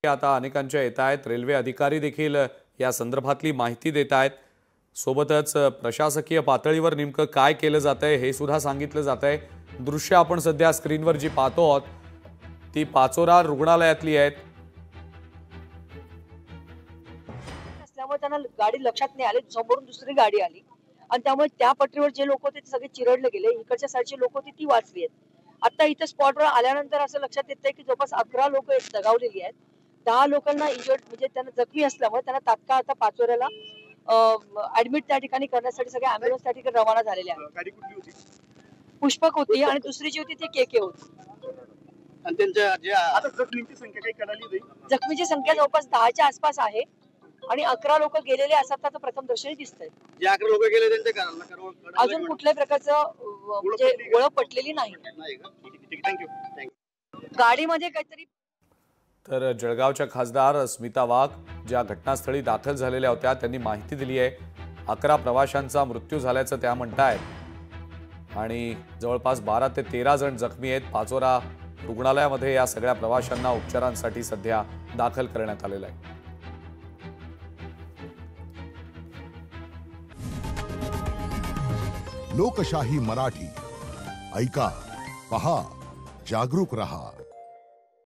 आता अनेकांच्या येत आहेत। रेल्वे अधिकारी देखील या संदर्भातली माहिती देत आहेत। सोबतच प्रशासकीय पातळीवर नेमकं काय केलं जातंय हे सुद्धा सांगितलं जातंय। दृश्य आपण सध्या स्क्रीनवर जी पाहतो आहोत ती पाचोरा रुग्णालयातली आहेत। असल्यामुळे त्यांना गाडी लक्षात नाही आली, समोरून दुसरी गाडी आली आणि त्यामुळे त्या पटरीवर जे लोक होते ते सगळे चिरडले गेले। इकडच्या साईडची लोक होती ती वाचली आहेत। आता इथे स्पॉटवर आल्यानंतर असं लक्षात येतंय की जवळपास 11 लोक दगावलेली आहेत। 10 लोकांना इंजर्ड म्हणजे त्यांना जखमी असल्यामुळे त्यांना तात्काळ आता पाचोऱ्याला ऍडमिट त्या ठिकाणी करण्यासाठी सगळे अँब्युलन्स त्या ठिकाणी रवाना झालेले आहेत। गाडी कुठली होती? पुष्पक होती आणि दुसरी जी होती ती केके होती। आणि त्यांच्या जे आता जखमींची संख्या काही कळाली नाही? जखमीची संख्या जवळपास 10च्या आसपास आहे आणि 11 लोक गेलेले असतात प्रथमदर्शनी दिसतंय। जे 11 लोक गेले त्यांच्या घराला अजून कुठल्याही प्रकारचं म्हणजे ओळख पटलेली नाही। थँक्यू। गाडीमध्ये काहीतरी। तर जळगावच्या खासदार स्मिता वाघ ज्या घटनास्थळी दाखल झालेल्या होत्या त्यांनी माहिती दिली आहे। 11 प्रवाशांचा मृत्यू झाल्याचं त्या म्हणतायत आणि जवळपास 12 ते 13 जण जखमी आहेत। पाचोरा रुग्णालयामध्ये या सगळ्या प्रवाशांना उपचारांसाठी सध्या दाखल करण्यात आलेलं आहे। लोकशाही मराठी ऐका, पहा, जागरूक रहा।